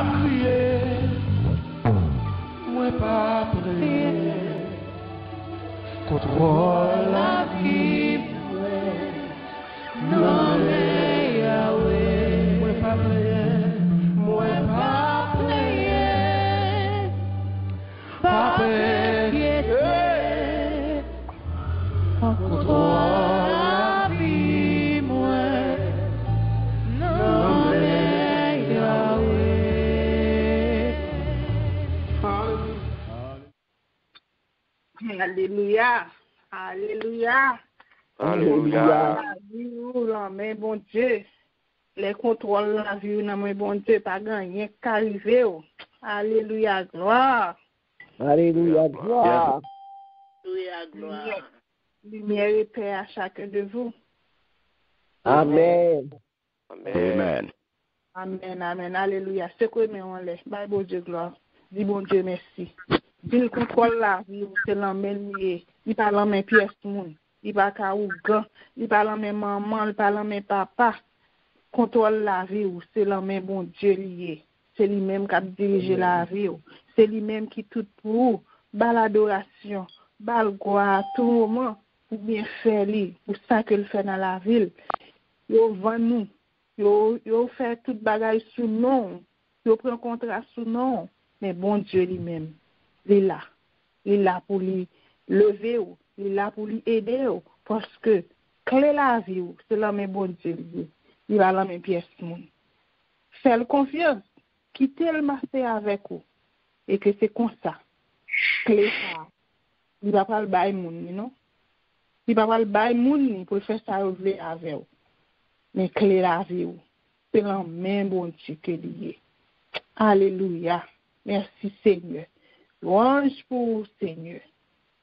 prier, moi pas prier. Contrôle la vie, non mais Yahweh, moi pas prier, pas prier, contrôle la vie, moi, non mais Yahweh. Alléluia. Alléluia. Alléluia. La vie ou la main, bon Dieu. Les contrôles la vie ou la main, bon Dieu. Pas gagné qu'arriver. Alléluia, gloire. Alléluia, gloire. Alléluia, gloire. Lumière et paix à chacun de vous. Amen. Amen. Amen, amen. Alléluia. Ce que nous on l'est. Bye, bon Dieu, gloire. Dis bon Dieu, merci. Dis le contrôle la vie ou c'est l'emmène lié. Il parle en mes pièces moun. Il pas ka ou grand. Il parle en mes maman, il parle en mes papa. Contrôle la vie ou c'est l'emmène bon Dieu lié. C'est lui-même qui a dirigé la vie ou. C'est lui-même qui tout pour bal adoration, bal gloire tout moment pour bien faire lui, pour ça que le fait dans la ville. Yo vend nous. Yo fait toute bagaille sous nom. Yo prend contrat sous nom. Mais bon Dieu lui-même, il est là. Il est là pour lui lever ou, il est là pour lui aider ou, parce que clé la vie ou, c'est là mais bon Dieu lui. Il va là mes pièces moun. Fais confiance, quittez le marché avec vous et que c'est comme ça. Clé ça. Il va pas le bail moun, non? Il va pas le bail moun pour faire ça relever avec vous. Mais clé la vie ou, c'est là même bon Dieu que lié. Alléluia. Merci Seigneur. Louange pour Seigneur.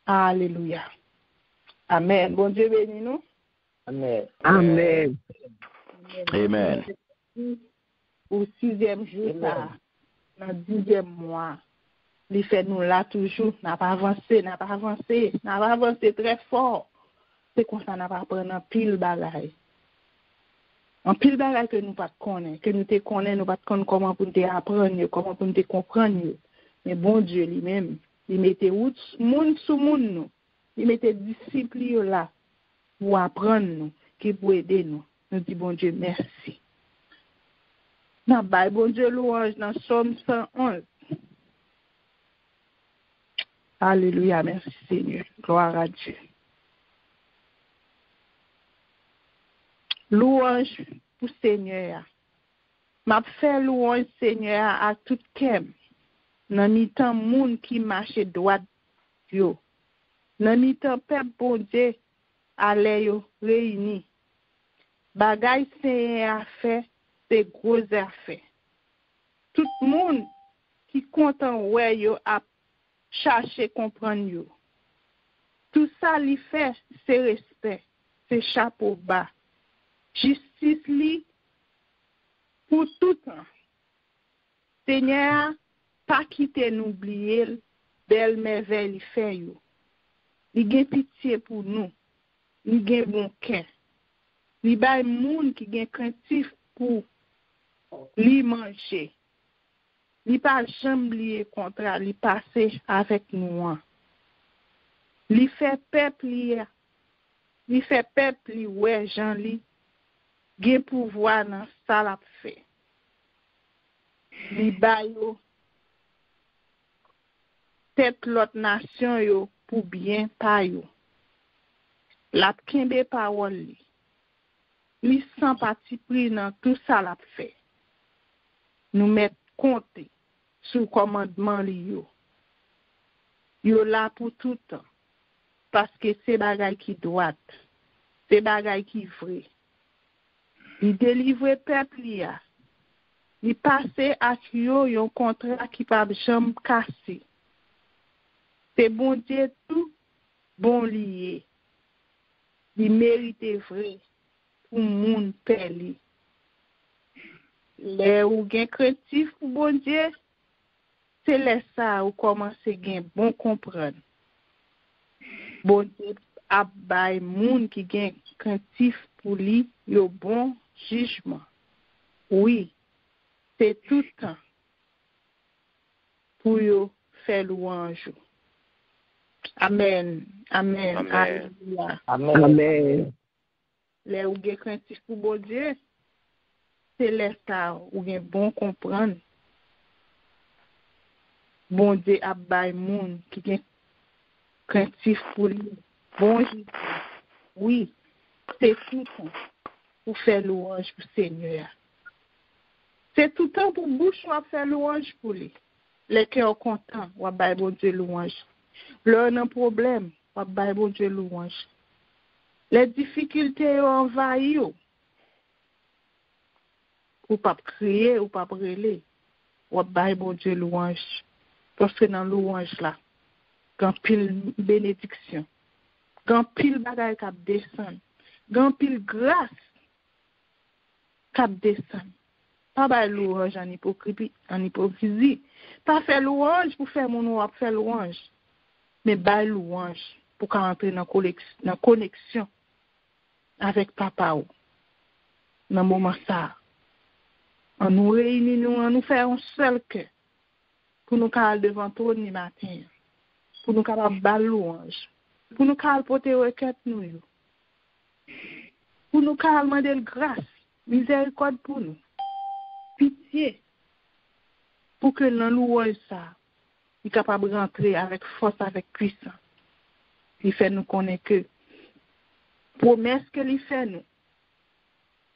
Alléluia. Amen. Bon Dieu bénis nous. Amen. Amen. Amen. Au 6e jour, ça, dans le 10e mois, il fait nous là toujours. N'a pas avancé très fort. C'est comme ça, n'a pas prendre un pile bagaille. En pile bagaille que nous pas connaître, que nous te connaît, nous pas connaître comment pour te apprendre, comment pour te comprendre. Mais bon Dieu lui-même, il mettait monde sous monde nous. Il mettait disciples là pour apprendre nous, qui pour aider nous. Nous dit bon Dieu merci. Dans Bible bon Dieu louange dans Psaume 111. Alléluia, merci Seigneur. Gloire à Dieu. Louange pour Seigneur. M'a fait louange Seigneur à tout kem. Nan mi-temps moun qui marche droit yo. Nan mi-temps peuple bon Dieu ale yo réuni. Bagay Seigneur a fait, c'est gros affaire. Tout moun qui content ouais yo a chercher comprendre yo. Tout ça li fait c'est respect, c'est chapeau bas. Justice li pour tout temps. Seigneur, pas quitter nous oublier belle merveille li fait yo. Li gen pitié pour nous. Li gen bon cœur. Li bay moun qui gen craintif pour li manger. Li pas jamais lié contrat li passer avec nous. Li fait peuple li ouais Jean li gen pouvoir dans ça l'a fait. Li bay yo tête l'autre nation yo pour bien pa yo. La kembe parole li. Li sans parti pris dans tout ça l'a fait. Nous mettre compter sous commandement li yo. Yo là pour tout temps. Parce que c'est bagay qui droite. C'est bagay qui vrai. Il délivre peuple li a. Il passe à yo yon contrat qui pas jamais cassé. C'est bon Dieu tout bon lié. Il mérite vrai pour moun peli. Les ou gen créatif pour bon Dieu, c'est les ça ou commencer gen bon comprendre. Bon Dieu a bay moun qui gen créatif pour lui yo bon jugement. Oui, c'est tout temps. pour yo faire louange. Amen. Amen. Amen. Alléluia. Amen. Les ou gen craintif pour bon Dieu, c'est les ça ou gen bon comprendre. Bon Dieu a bay moun qui gen craintif pour lui. Bon Jésus. Oui, c'est tout temps pour faire louange pour le Seigneur. C'est tout temps pour bouche ou faire louange pour lui. Les cœurs contents, ou bay bon Dieu louange. Leur un problème, ou bay bon Dieu louange. Les difficultés ont envahi ou pas crier ou pas brûler, ou bay bon Dieu louange. Parce que dans louange là, quand pile bénédiction, quand pile bagay k'ap descend, quand pile grâce k'ap descend. Pas bay louange en hypocrisie, pas faire louange pour faire mon ou faire louange, mais bay louange pour qu'on entre dans connexion avec papa ou. Dans moment ça, on nous réunit, on nous fait un seul cœur pour nous caler devant toi ni matin, pour nous capables bay louange, pour nous caler porter requête nous, pour nous caler demander grâce, miséricorde pour nous, pitié, pour que dans louange ça, il est capable de rentrer avec force, avec puissance. Il fait nous connaître que promesse que il fait nous,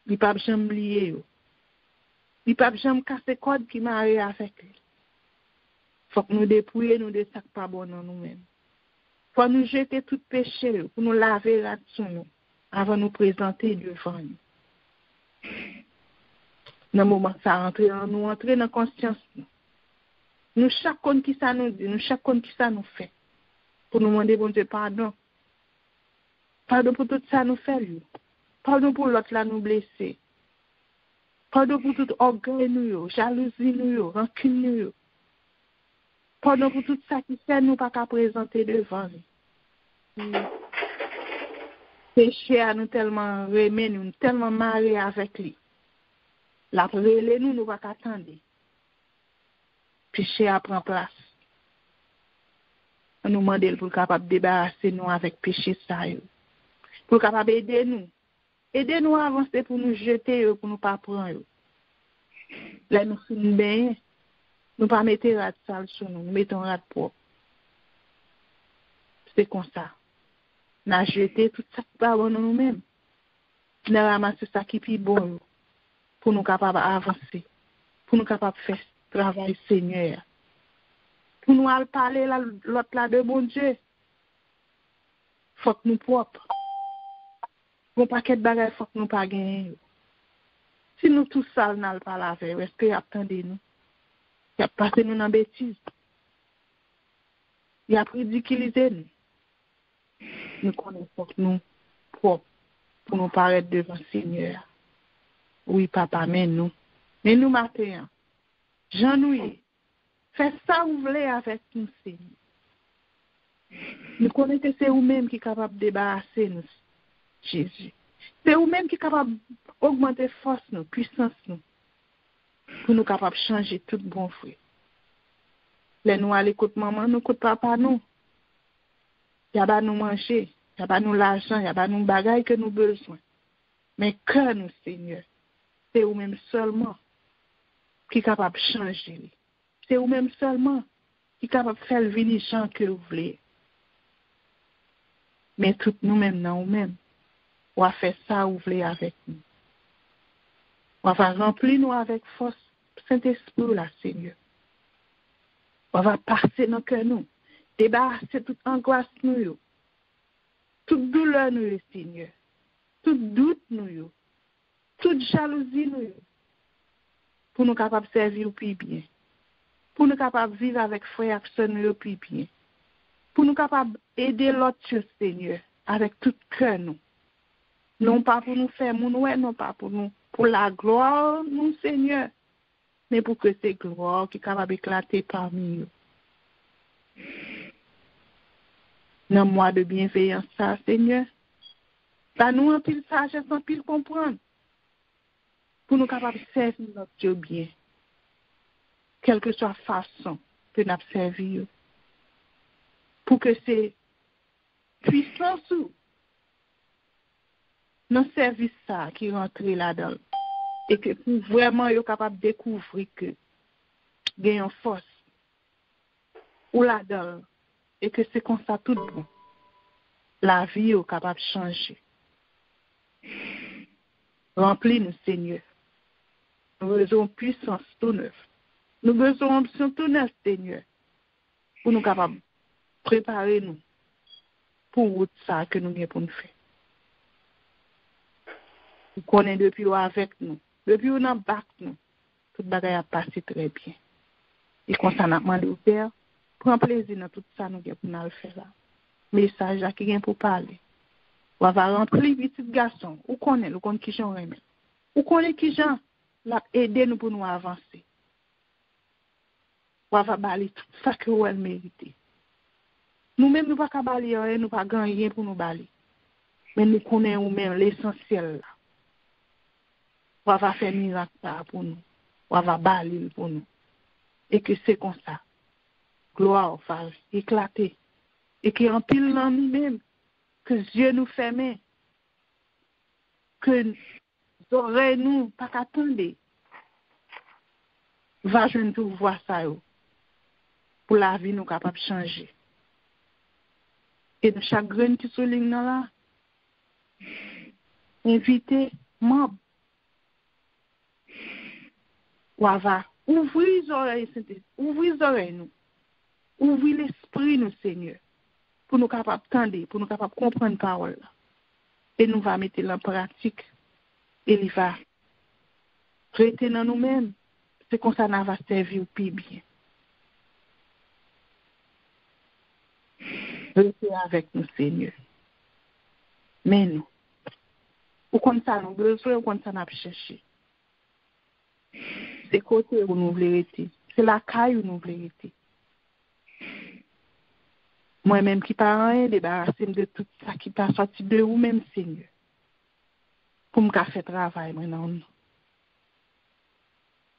il ne peut pas jamais oublier, il ne peut pas jamais casser code qui m'a arrivé avec lui. Il faut que nous dépouiller nous de sacs pas bon dans nous-mêmes. Il faut nous jeter tout péché pour nous laver là-dessus nous, avant de nous présenter devant nous. Dans le moment ça entrer dans nous, entrer dans la conscience nous. Nous chacun qui ça nous dit, nous chacun qui ça nous fait. Pour nous demander bon Dieu pardon. Pardon pour tout ça nous fait lui. Pardon pour l'autre là nous blesser. Pardon pour tout orgueil nous, jalousie nous, rancune nous. Pardon pour tout ça qui fait nous pas qu'à présenter devant lui. Péché à nous tellement remet nous, tellement mariés avec lui. La relé nous pas qu'attendre. Péché à prendre place. On nous demande pour capable débarrasser nous avec péché ça yo. Pour capable aider nous. Aider nous à avancer pour nous jeter pour nous pas prendre. Là nous sommes bien. Nous pas mettre rat sale sur nous, mettons rat propre. C'est comme ça. N'a jeté tout ça qui pas bon nous-mêmes. N'a ramassé ça qui est bon pour nous capables avancer, pour nous capables faire travail Seigneur. Pour nous aller parler l'autre là de bon Dieu. Faut que nous propres. Bon paquet de bagages faut que nous pas gagner. Si nous tout sales n'allons pas laver, est-ce que attendez nous? Il a passé nous dans bêtise. Il a ridiculisé nous. Nous connaissons que nous propres pour nous paraître devant le Seigneur. Oui, papa, mais nous matin, Jean nous, faites ça vous voulez avec nous, Seigneur. Nous connaissons que c'est vous-même qui est capable de débarrasser nous, Jésus. C'est vous-même qui est capable d'augmenter force, nous, puissance, nous. Pour nous capables de changer tout bon frère. Les nous à l'écoute maman, nous écoute papa nous. Il y a pas nous manger, il y a pas nous l'argent, il y a pas nous bagaille que nous besoin. Mais que nous Seigneur, c'est vous-même seulement qui est capable de changer. C'est vous-même seulement qui est capable de faire le venir gens que vous voulez. Mais tout nous-mêmes dans nous-mêmes, on va faire ça vous voulez avec nous. On va remplir nous avec force, Saint-Esprit, là, Seigneur. On va passer dans le cœur, nous. Débarrasser toute angoisse, nous. Toute douleur, nous, Seigneur. Tout doute, nous. Toute jalousie, nous. Pour nous capables de servir au plus bien. Pour nous capables de vivre avec frère et sœur, nous, au plus bien. Pour nous capables d'aider l'autre, Seigneur, avec tout cœur, nous. Non pas pour nous faire mon ouais, non pas pour nous. Pour la gloire, nous, Seigneur, mais pour que cette gloire qui est capable d'éclater parmi nous. Dans moi de bienveillance, ça, Seigneur, pas nous en pile sagesse, en pile comprendre, pour nous capables de servir notre Dieu bien, quelle que soit la façon que nous avons servi. Pour que c'est puissance ou nos services ça qui rentre là-dedans. Et que pour vraiment être capable de découvrir que il y a une force ou là-dedans. Et que c'est comme ça tout bon. La vie est capable de changer. Remplis-nous, Seigneur. Nous besoin de puissance tout neuf. Nous besoin de tout neuf, Seigneur. Pour nous capables de préparer nous pour ça que nous avons pour nous faire. Nous connaissons depuis avec nous. Depuis nous avons bac nous. Tout le bagage a passé très bien. Et quand ça n'a demandé au Père, prends plaisir dans tout ça nous avons pour nous le faire là. Message là qui vient pour parler. On va remplir petit garçon. Ou connaît qui j'en remet. Ou connaît qui j'en l'a aider nous pour nous avancer. On va balayer tout ça que nous mérite. Nous-mêmes nous pas balayer, nous pas gagner pour nous balayer. Mais nous connaissons même l'essentiel là. On va faire miracle pour nous. On va balayer pour nous. Et que c'est comme ça. Gloire va éclater. Et qui en pile dans nous-mêmes. Que Dieu nous ferme, que nos oreilles nous pas qu'attendre. Va je ne tout voir ça pour la vie nous capable de changer. Et de chaque grain qui souligne là, inviter membre. Ou va ouvrir les oreilles, ouvrir les oreilles nous, ouvrir l'esprit nous, Seigneur. Pour nous capables d'entendre, pour nous capables de comprendre la parole. Et nous va mettre en pratique. Et il va rester dans nous-mêmes. C'est comme ça qu'on va servir au plus bien. Restez avec nous, Seigneur. Mais nous, ou comme ça nous besoin, ou comme ça nous chercher. C'est côté où nous voulons rester. C'est la caille où nous voulons rester. Moi-même qui parle, débarrasser de tout ça qui passe sorti de vous-même, Seigneur. Pour me faire travail, maintenant.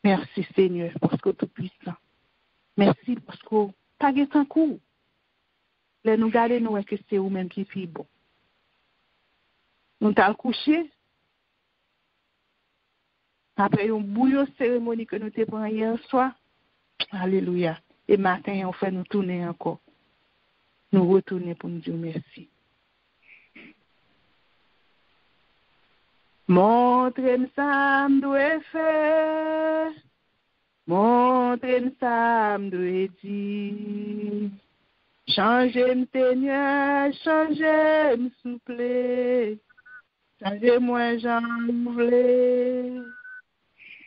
Merci, Seigneur, parce que tout puissant. Merci parce que pas de temps court. Là, nous gardons nous que c'est vous-même qui fait bon. Nous t'allons coucher. Après une bouillon cérémonie que nous t'avons pris hier soir. Alléluia. Et matin, on fait nous tourner encore. Nous retourner pour nous dire merci. Montrez-moi ça, m'doit faire. Montrez-moi ça, m'doit dire. Changez-moi, Seigneur, changez-moi, s'il vous plaît. Changez-moi, j'en voulais.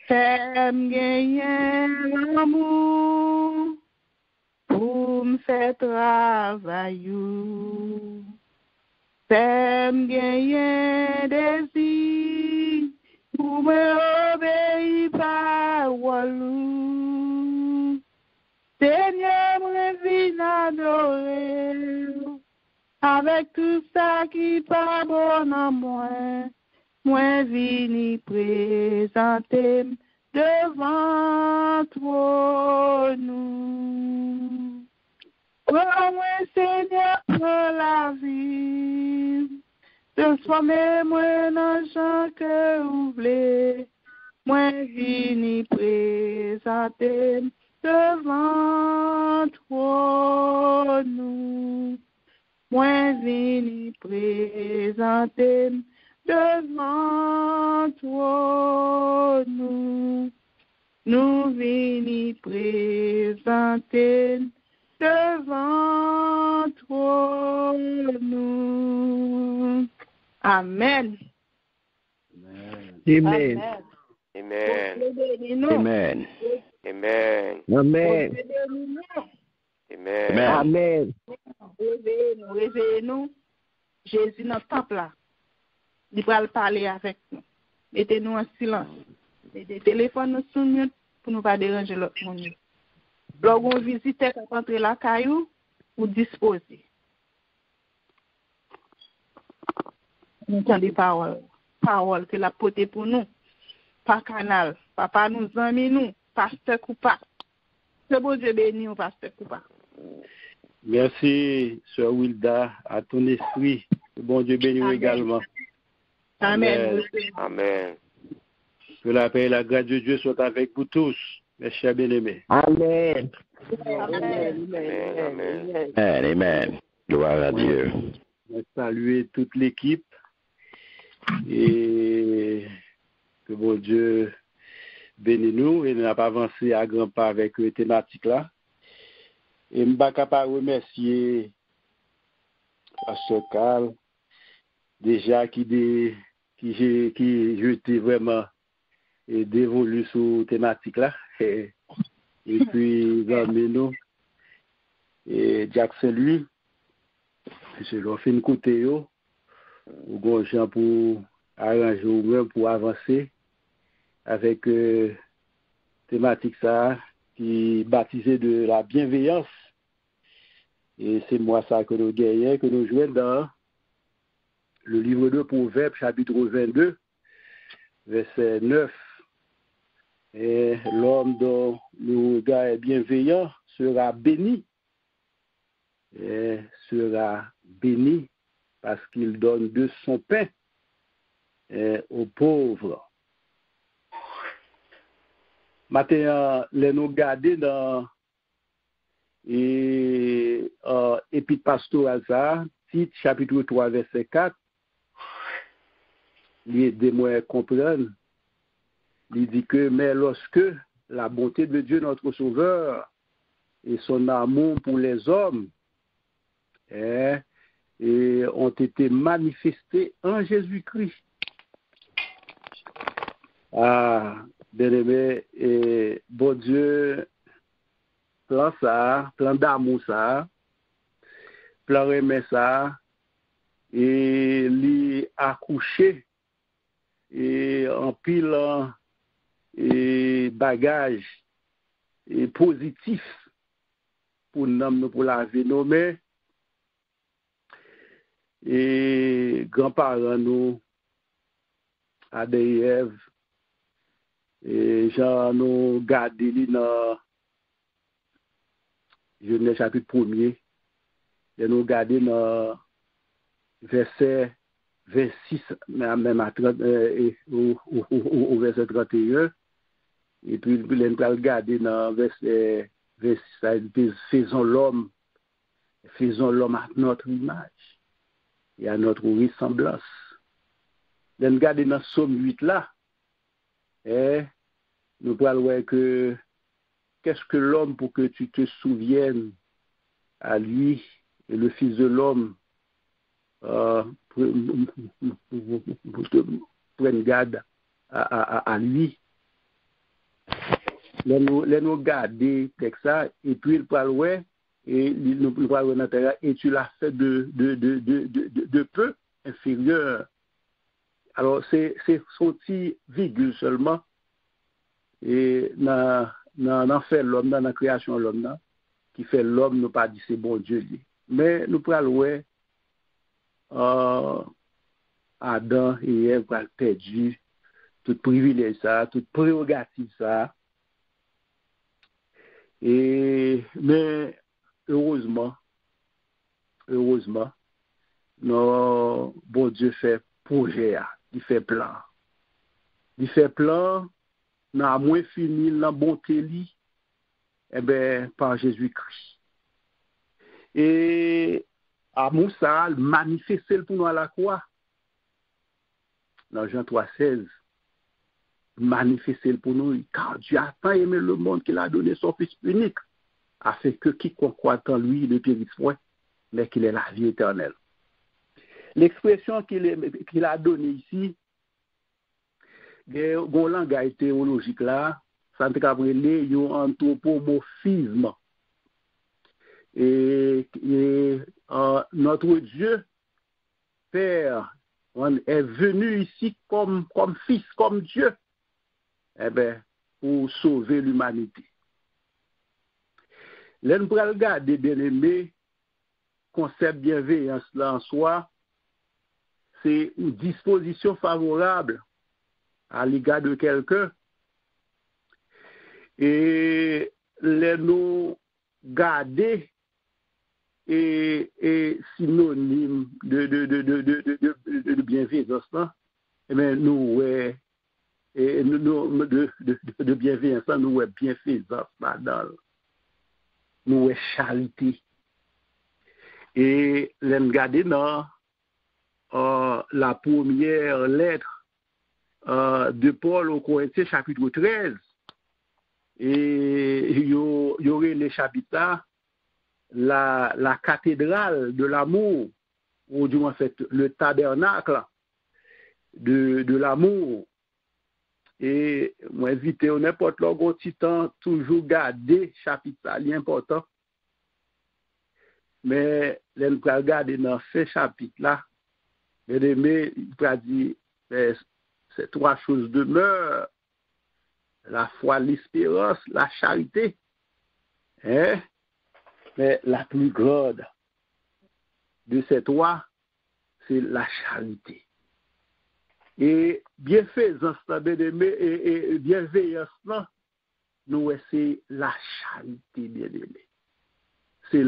Fais-moi gagner l'amour. Pour me faire travailler, fais-moi gagner des désir, pour me obéir par Walou. Seigneur, me viens adorer, avec tout ça qui pas bon en moi viens présenter devant toi nous. Oh, moi, Seigneur, pour la vie, transformez-moi dans gens que vous voulez. Moi, viens présenter devant toi nous. Moi, viens présenter devant toi nous. Nous venons présenter devant toi nous. Amen. Amen. Amen. Amen. Amen. Amen. Amen. Amen. Réveillez-nous. Jésus dans le temple là. Il va parler avec nous. Mettez-nous en silence. Mettez le téléphone sur nous pour ne pas déranger l'autre monde. Lorsqu'on visite qui entre la caillou, ou disposer. Nous entendons des paroles que la portée pour nous. Pas canal. Papa nous amis nous. Pasteur ou pas. Que bon Dieu bénisse au pasteur Coupa. Merci, Sœur Wilda, à ton esprit. Que bon Dieu bénisse également. Amen. Amen. Que la paix et la grâce de Dieu soient avec vous tous, mes chers bien-aimés. Amen. Amen. Amen. Gloire à Dieu. Je vais saluer toute l'équipe et que bon Dieu bénisse nous et nous n'avons pas avancé à grands pas avec la thématique là. Et je ne suis pas capable de remercier Pasteur Carl déjà qui jeté vraiment et dévolu sur la thématique là. Et puis Gamino et Jackson lui. Je leur fais une côté ou gens pour arranger ou même pour avancer avec thématique ça qui est baptisée de la bienveillance. Et c'est moi ça que nous gagnons, que nous jouons dans le livre de Proverbes, chapitre 22, verset 9. Et l'homme dont le gars est bienveillant sera béni. Et sera béni parce qu'il donne de son pain aux pauvres. Maintenant, nous garder dans Épître pastorale ça, titre chapitre 3 verset 4. Il est des moyens comprendre. Il dit que mais lorsque la bonté de Dieu notre Sauveur et son amour pour les hommes et ont été manifestés en Jésus-Christ. Ah, bien-aimé, et bon Dieu, plan ça, plan d'amour ça, plan remet ça, et lui accoucher, et en pilant, et bagages, et positifs, pour nous, pour la vie, mais et grands-parents nous Adam et Ève et Jean nous gardé dans Genèse chapitre 1er et nous gardé dans verset 26 même à 30 au verset 31 et puis nous allons garder dans verset 26 faisons l'homme à notre image et à notre ressemblance. Nous regardons dans Somme 8 là, et nous parlons voir que qu'est-ce que l'homme pour que tu te souviennes à lui et le Fils de l'homme prenne garde à lui. Nous regardons ça et puis il parle ouais. Et nous parlons d'intérêt, et tu l'as fait de peu inférieur. Alors, c'est son petit virgule seulement. Et dans fait l'homme, dans la création de l'homme, qui fait l'homme, nous pas dit c'est bon Dieu. Mais nous parlons, Adam et Ève ont perdu tout privilège ça, toute prérogative ça. Mais heureusement, non, bon Dieu fait projet, il fait plan. Il fait plan, n'a moins fini la bonté par Jésus-Christ. Et à Moussa, manifester pour nous à la croix. Dans Jean 3,16, manifester pour nous, car Dieu a tant aimé le monde qu'il a donné son Fils unique, afin que quiconque croit en lui ne périsse point, mais qu'il ait la vie éternelle. L'expression qu'il a donnée ici, un langage théologique là, ça ne peut pas appeler un anthropomorphisme. Et notre Dieu, Père, est venu ici comme fils, comme Dieu, pour sauver l'humanité. Là, nous pourrons regarder, bien aimé, concept bienveillance là en soi, c'est une disposition favorable à l'égard de quelqu'un. Et les nous garder et synonyme de bienveillance là, eh bien nous ouais et nous de bienveillance là, nous ouais bienfaisance là-dedans, nous ouais charité et les garder dans la première lettre de Paul aux Corinthiens chapitre 13 et il y aurait les chapitres la cathédrale de l'amour, ou du moins fait le tabernacle de l'amour. Et moi invité au n'importe quel petit temps toujours garder chapitre l'important. Mais l'on peut regarder dans ce chapitre là, mais il peut dire ces trois choses demeurent: la foi, l'espérance, la charité. Hein? Mais la plus grande de ces trois, c'est la charité. Et bienfaisance, et bienveillance, nous, c'est la charité, bien-aimé. C'est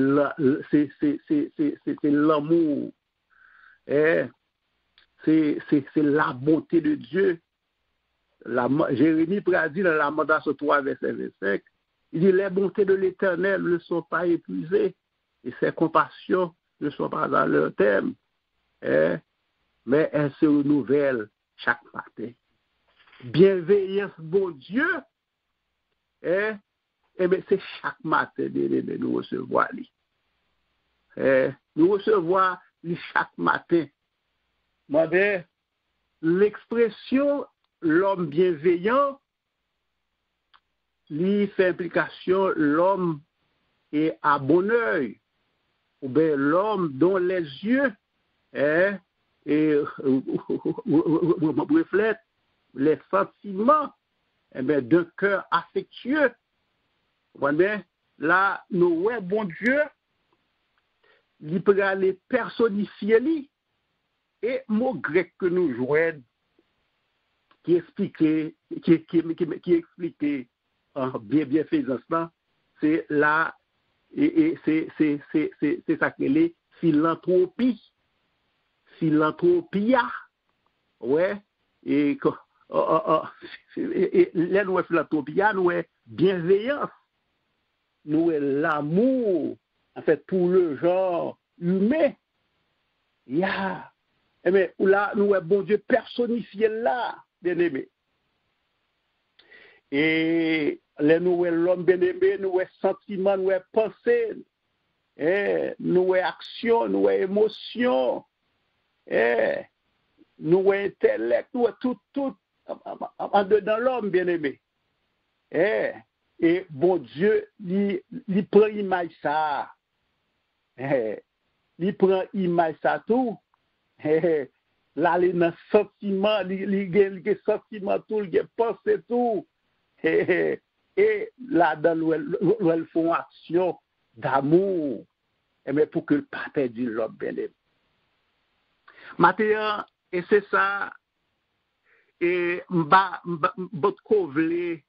l'amour. C'est la bonté de Dieu. Jérémie prédit dans la Mandasse 3, verset 25, il dit: les bontés de l'Éternel ne sont pas épuisées et ses compassions ne sont pas dans leur terme, mais elles se renouvellent chaque matin. Bienveillance, bon Dieu, bien, c'est chaque matin que nous recevons. Nous recevons chaque matin. L'expression l'homme bienveillant, lui fait implication l'homme est à bon oeil, ou bien l'homme dont les yeux reflètent les sentiments d'un cœur affectueux. Là, nous voyons bon Dieu, il peut aller personnifier lui, et mot grec que nous jouons qui expliquait bienfaisance là, c'est là et c'est ça qu'elle est philanthropia, ouais, et là nous philanthropia, nous bienveillance, nous l'amour en fait pour le genre humain, yeah. Mais là nous bon Dieu personnifié là, bien-aimé. Et les nous l'homme bien-aimé, nous sentiments, nous pensées, nous actions, nous émotions, nous intellect, nous tout en dedans l'homme bien-aimé. Et bon Dieu, il prend image ça. Il prend image ça tout. Là, il y a un sentiment, il y a un sentiment tout, il y a pensée tout. Et là-dedans, ils font action d'amour, mais pour que le papa du l'homme bien-aimé. Maintenant, et c'est ça, et votre couvler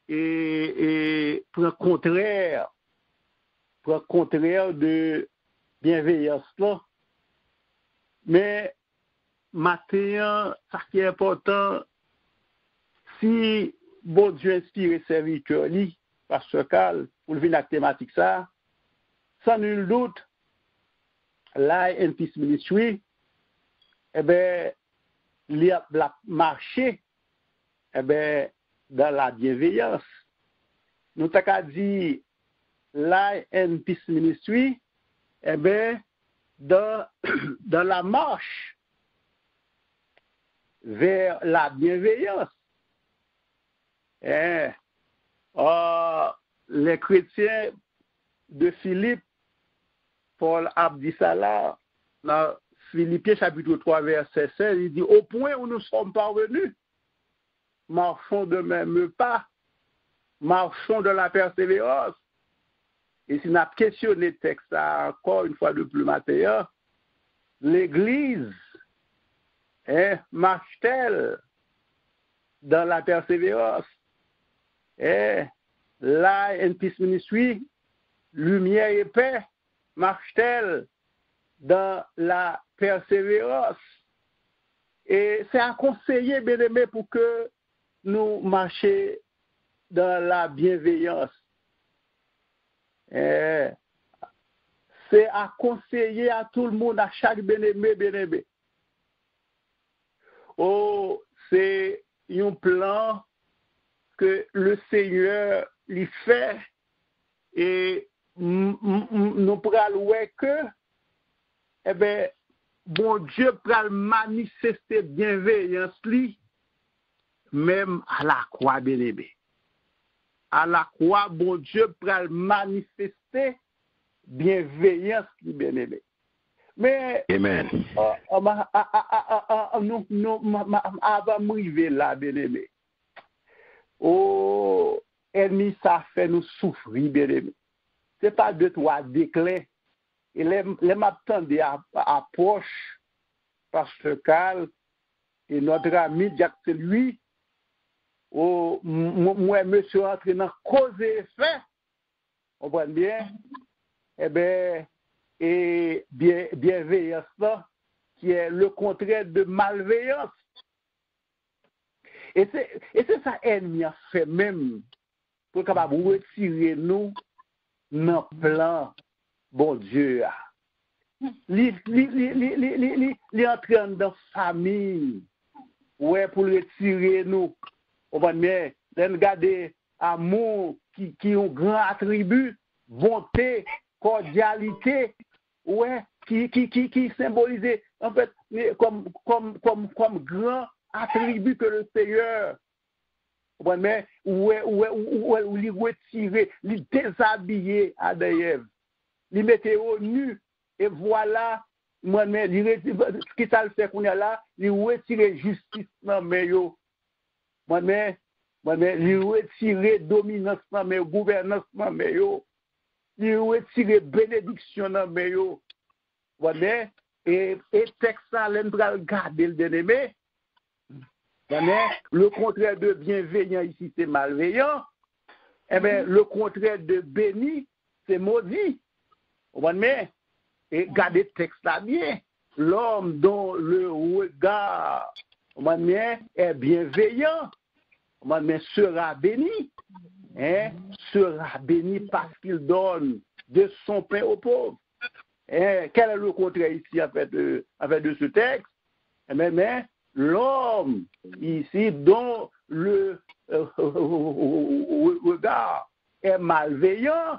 et pour le contraire de bienveillance là. Mais maintenant, ça qui est important, si bon Dieu inspire serviteur li, parce que pour venir à la thématique ça, sans nul doute, là, en Peace Ministry, il a marché, dans la bienveillance. Nous t'avons dit, là, en Peace Ministry, dans la marche vers la bienveillance. Les chrétiens de Philippe, Paul Abdissala, dans Philippiens chapitre 3, verset 16, il dit: au point où nous sommes parvenus, marchons de même pas, marchons de la persévérance. Et si nous avons questionné le texte encore une fois de plus matin, l'Église marche-t-elle dans la persévérance? Light and Peace Ministry, lumière et paix, marche-t-elle dans la persévérance. Et c'est à conseiller, bien-aimé, pour que nous marchions dans la bienveillance. C'est à conseiller à tout le monde, à chaque bien-aimé, bien-aimé. Oh, c'est un plan que le Seigneur lui fait et nous pourrons voir que, eh bien, bon Dieu pourra manifester bienveillance lui, même à la croix, bien-aimé. À la croix, bon Dieu pourra manifester bienveillance lui, bien-aimé. Mais, Amen. avant de m'arriver là, bien-aimé, oh, ennemi, ça fait nous souffrir, bien-aimé. Ce n'est pas de toi déclin. Et les m'attendent à proche, Pasteur et notre ami Jacques, c'est lui, oh, moi, monsieur, entré dans cause et effet, on voit bien, eh bien, et bienveillance là, qui est le contraire de malveillance. Et c'est ça ennemi a fait même pour capable retirer nous dans le plan bon Dieu. Li entraîne dans la famille ouais pour retirer nous. On va bien regarder amour qui est un grand attribut, bonté, cordialité, ouais, qui symbolise en fait comme grand attribut que le Seigneur, mais où il retirer, il déshabiller Adam et Ève, il mettait au nu et voilà, ce qui ça le fait qu'on est là, il retirer justice dans mes yo, mais il retirer dominance dans mes gouvernance dans mes yo. Il retire bénédiction dans mes yo. Voilà. Et texte ça, l'on va regarder le bien-aimé. Le contraire de bienveillant ici, c'est malveillant. Eh bien, le contraire de béni, c'est maudit. Voilà. Et gardez le texte là bien. L'homme dont le regard est bienveillant, sera béni. Sera béni parce qu'il donne de son pain aux pauvres. Quel est le contraire ici en fait de ce texte? Mais l'homme ici dont le regard est malveillant,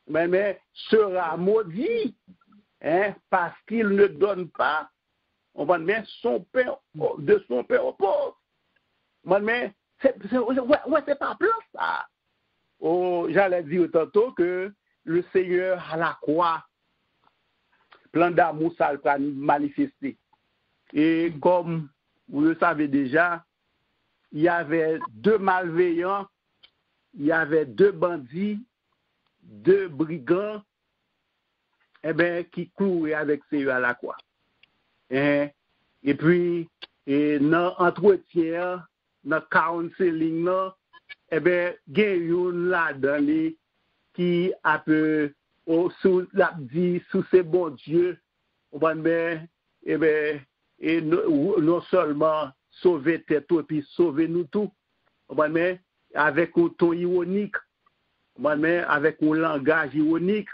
mais sera maudit parce qu'il ne donne pas son pain de son pain aux pauvres. Mais c'est pas plus ça. Oh, j'allais dire tantôt que le Seigneur à la croix, plan d'amour, ça va manifester. Et comme vous le savez déjà, il y avait 2 malveillants, il y avait 2 bandits, 2 brigands, qui couraient avec Seigneur à la croix. Et puis, dans l'entretien, dans 45 lignes, il y a une là-dedans qui a peu sous ces bons dieux, et non seulement sauver tête et puis sauver nous tout, avec un ton ironique, avec un langage ironique,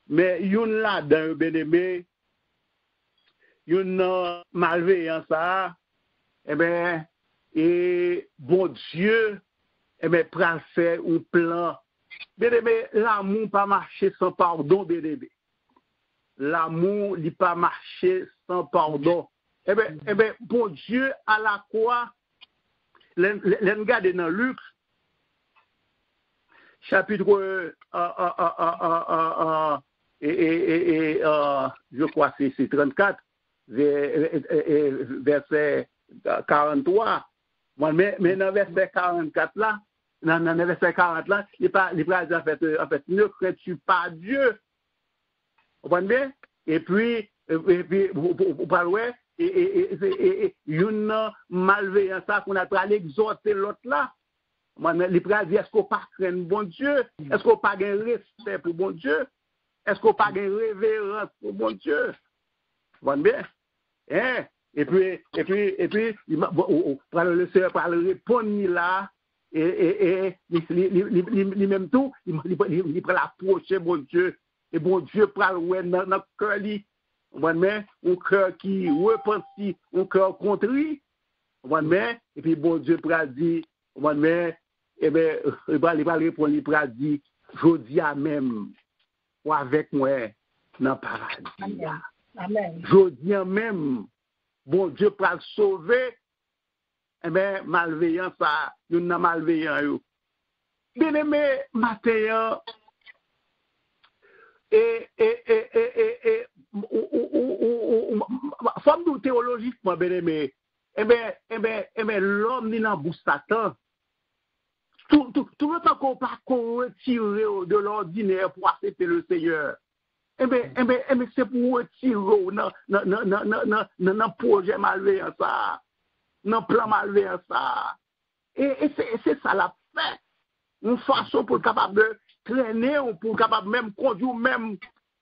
mais une là-dedans, bien-aimé, une malveillance, et bon Dieu, pral faire un plan. Bien-aimé, l'amour pas marcher sans pardon, bien-aimé. L'amour n'est pas marcher sans pardon. Bon Dieu, à la croix, regardez dans Luc, chapitre, je crois que c'est 34, verset 43. Mais dans verset 44 là, dans verset 40 là, il pas en fait ne crains-tu pas Dieu. Vous comprenez bien? Et puis vous parlez et une malveillance qu'on a pas l'exhorter l'autre là. Les pral dit, est-ce qu'on pas craindre bon Dieu? Est-ce qu'on pas un respect pour bon Dieu? Est-ce qu'on pas un révérence pour bon Dieu? Bon bien. Hein? Et puis, le Seigneur va répondre là, et même tout, il prend l'approcher, bon Dieu, et bon Dieu prend dans notre cœur, un cœur qui repentit, un cœur contrit, et puis bon Dieu prend dire, et bien, il va répondre, il va dire, je dis à même, ou avec moi, dans le paradis. Amen. Je dis à même, bon Dieu pour le sauver, eh bien, malveillant ça, nous n'avons malveillant. Bien aimé, matin, femme nous théologiquement, bien aimé, eh bien, l'homme n'est pas Satan. Tout le temps qu'on pas retirer de l'ordinaire pour accepter le Seigneur. Eh bien, c'est pour retirer dans le projet malveillant ça, dans le plan malveillant ça. Et c'est ça la fait. Une façon pour être capable de traîner, ou pour être capable même conduire même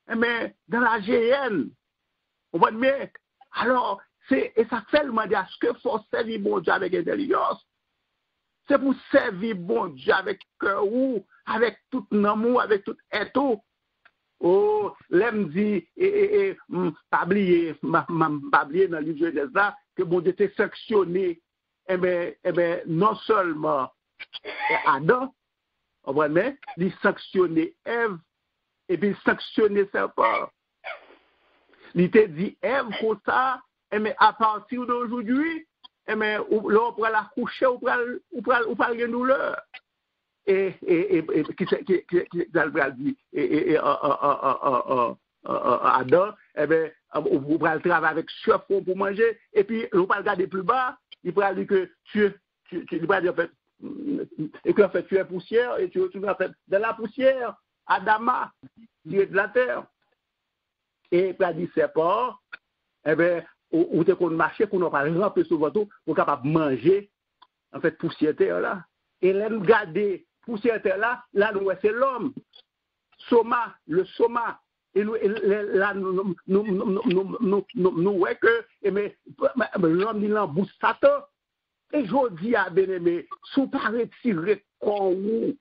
dans la GN. Vous voyez? Alors, et ça fait le mandat, est-ce qu'il faut servir bon Dieu avec intelligence? C'est pour servir bon Dieu avec cœur ou avec tout amour, avec tout étau. Oh, l'aime dit, pas oublier dans le livre de ça, que bon Dieu était sanctionné, non seulement Adam, mais il sanctionné Ève, et puis sanctionné serpent. Il t'a dit Ève comme ça, à partir d'aujourd'hui, là, on pourra la coucher, on pourra une douleur. Et qui dit Adam, on pourra le travailler avec chef pour manger, et puis on pourra le garder plus bas, il pourra dire que tu pourras dire en fait tu es poussière, et tu retournes en fait de la poussière, Adama, tu es de la terre. Et il pourra dire c'est pas, ou t'es qu'on marche, qu'on n'a pas rempli sur votre pour capable manger, en fait, poussière terre là. Et là, nous garder poussière terre là, c'est l'homme. Soma, le soma. Et là, nous voyons que l'homme, il en bouge Satan. Et je dis à bien-aimé, si vous ne pas retirer corps ou,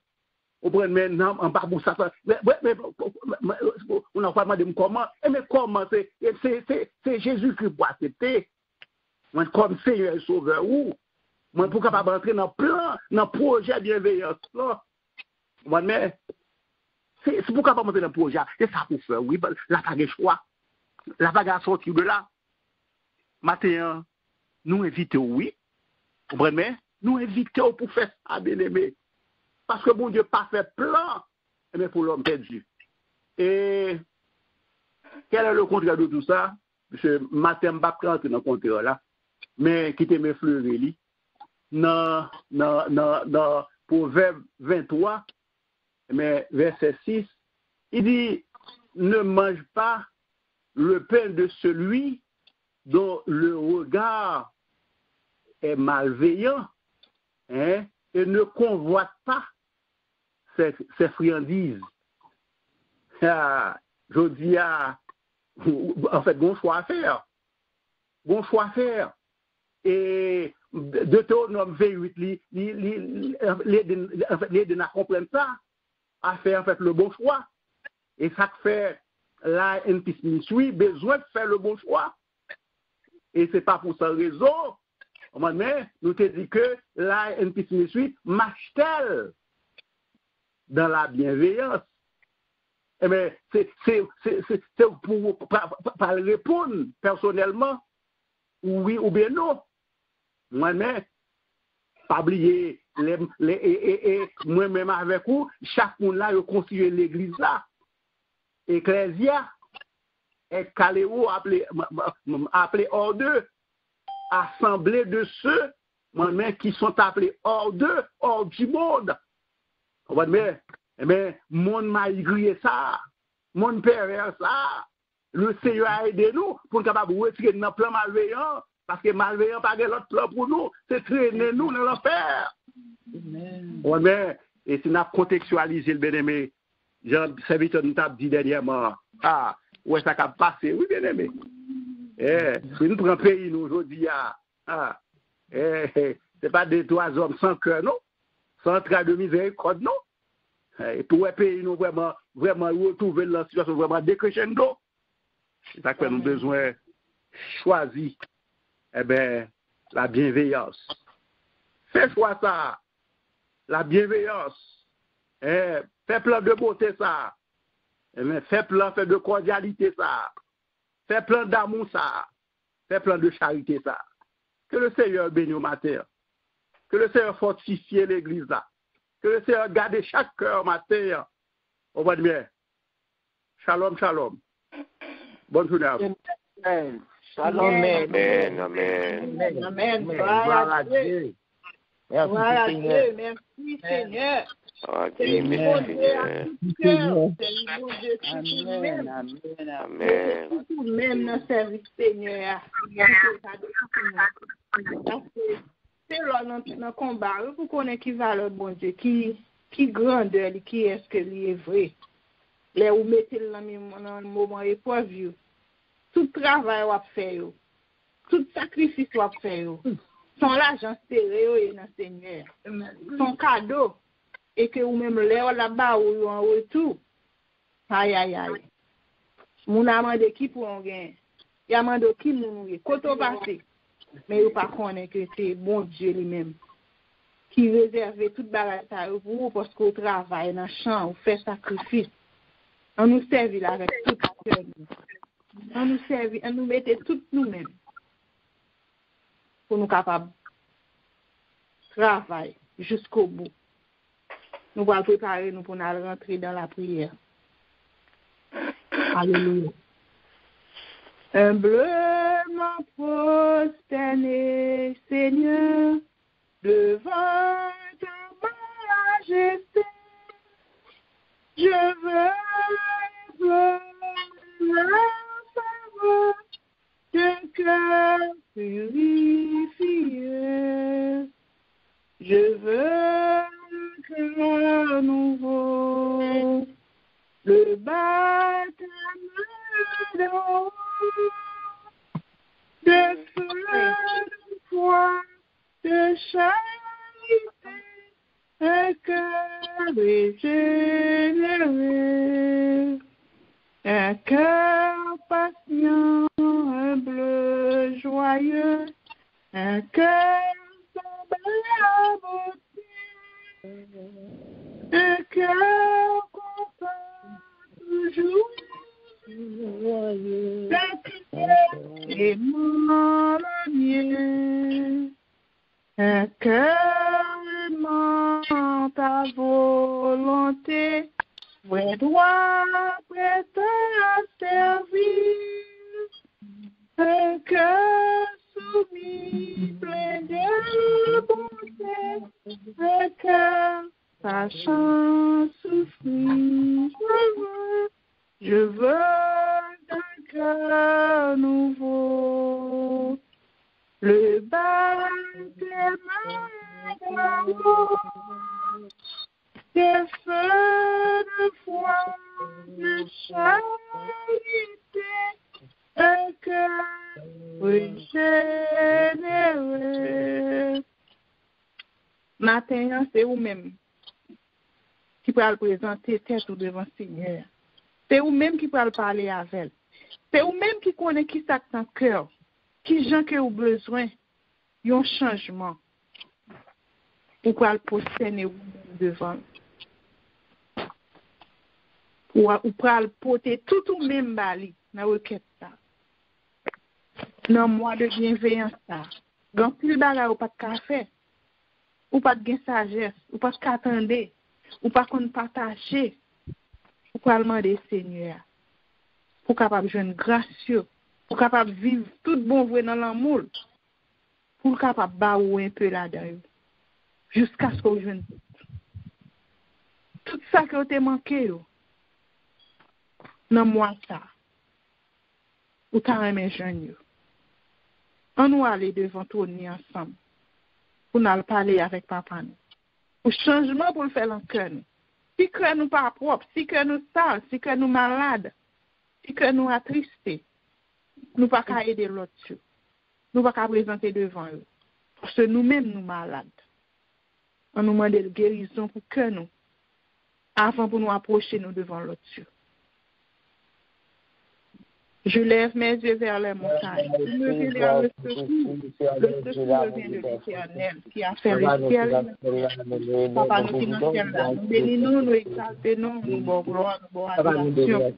on prend maintenant en bas bouge Satan. On n'a pas demandé comment. Mais comment c'est Jésus-Christ pour accepter. Comme Seigneur et Sauveur ou. Moi, pour capable entrer dans le plan, dans le projet de bienveillance là. Mais c'est pour capable entrer dans le projet. C'est ça pour faire, oui. La pas de choix. La pas de sortir de là. Matin, nous invitons, oui. Vous comprenez? Nous invitons pour faire ça, bien-aimé. Parce que bon Dieu pas fait plan, mais pour l'homme perdu. Et quel est le contraire de tout ça? Monsieur, matin, je ne vais pas rentrer dans le contraire là. Mais quittez mes fleuris. Dans Proverbe 23, mais verset 6, il dit, ne mange pas le pain de celui dont le regard est malveillant, hein, et ne convoite pas ses friandises. Je dis, en fait, bon choix à faire. Bon choix à faire. Et Deutéronome 28, les ne comprennent pas à faire en fait le bon choix. Et ça fait la NPC Ministry besoin de faire le bon choix. Et ce n'est pas pour cette raison. Mais nous te dit que la NPC Ministry marche-t-elle dans la bienveillance. Eh bien, c'est pour répondre personnellement, oui ou bien non. Moi-même, pas oublier, moi-même avec vous, chaque monde là, il construit l'église là. Ecclésia, et Caléo appelé hors d'eux, assemblée de ceux, moi-même, qui sont appelés hors d'eux, hors du monde. Mais, eh bien, monde malgré ça, monde pervers ça, le Seigneur a aidé nous pour être capable de retirer dans le plan malveillant. Parce que malveillant pas de l'autre plan pour nous, c'est traîner nous dans l'enfer. Amen. Et si nous avons contextualisé le bien-aimé, Jean serviteur nous a dit dernièrement, où est-ce que ça a passé? Oui, bien-aimé. Si nous prenons pays, nous, aujourd'hui, c'est pas des trois hommes sans cœur, non? Sans trait de miséricorde, non? Et pour un pays, nous vraiment retrouver la situation vraiment décrescendo. C'est ça que nous avons besoin de choisir, la bienveillance. Fais choix ça, la bienveillance. Fais plein de beauté ça. Fais plein de cordialité ça. Fais plein d'amour ça. Fais plein de charité ça. Que le Seigneur bénisse au matin. Que le Seigneur fortifie l'église là. Que le Seigneur garde chaque cœur matin. Au revoir bien. Shalom, shalom. Bonne journée à vous. Amen. Shalom. Amen. Amen. Amen. Gloire à Dieu. Voilà, Merci, Seigneur. Dieu. Merci, Seigneur. C'est bon Dieu à tout cœur. C'est bon Dieu Amen. Amen. tout même dans le service, Seigneur. C'est là dans le combat. Vous connaissez qui va le bon Dieu, qui grandeur, qui est-ce que lui est vrai. Là, vous mettez dans le moment épreuve, tout travail vous fait, tout sacrifice vous fait, son l'argent serré dans le Seigneur, son cadeau, et que vous-même là-bas ou en retour. Aïe, aïe, aïe. Mon amende qui pour un gain. Il y a amende qui mourir. Quand on passe, mais vous ne connaissez pas que c'est bon Dieu lui-même qui réserve toute bagarre pour vous parce qu'on travaille dans le champ, on fait sacrifice. On nous servit là avec tout le cœur. On nous servit, on nous mettait tout nous-mêmes pour nous capables de travailler jusqu'au bout. Nous allons préparer nous pour nous rentrer dans la prière. Alléluia. Humblement prosterné, Seigneur, devant ta majesté, je veux la faveur d'un cœur purifié. Je veux un cœur nouveau, le baptême d'eau, de feu, de foi, de charité, un cœur régénéré, un cœur patient, humble, joyeux, un cœur semblable au ciel, un cœur content toujours, aimant le mien, un cœur aimant ta volonté, vrai droit, prêt à servir, un cœur soumis, plein de bonté, un cœur sachant souffrir. Je veux un cœur nouveau, le baptême d'amour, des feux de foi, de charité, un cœur régénéré. Matin, c'est vous-même qui peut le présenter tête ou devant le Seigneur. C'est vous-même qui peut le parler avec elle. C'est vous-même qui connaît qui ça dans le cœur, qui gens qui ont besoin d'un changement. Ou pour le poster devant. Ou pour le porter tout ou même bali dans la requête ça. Dans moi de bienveillance ça. Quand pile bagarre ou pas de café, ou pas de sagesse, ou pas de attendre, ou pas qu'on partager. Pour demander Seigneur, pour capable joindre gracieux, pour capable vivre tout bon vrai dans l'amour, pour capable baou un peu là-dedans, jusqu'à ce qu'on joigne tout ça qui a manqué dans moi ça, ou t'as aimé joindre. On nous aller devant tout ensemble, pour nous parler avec papa nous. Pour changement pour le faire dans le cœur. Si que nous pas propre, si que nous sales, si que nous malades, si que nous attristés, nous pas qu'à aider l'autre. Nous pas qu'à présenter devant eux. Parce que nous-mêmes nous malades. On nous demande de guérison pour que nous, avant pour nous approcher nous devant l'autre. Je lève mes yeux vers les montagnes. Je me vais vers le secours. Le secours vient de l'Éternel qui a fait le ciel. Papa, nous qui nous sommes là, nous bénissons, nous exaltons, nous bon gloire, nous bon adoration.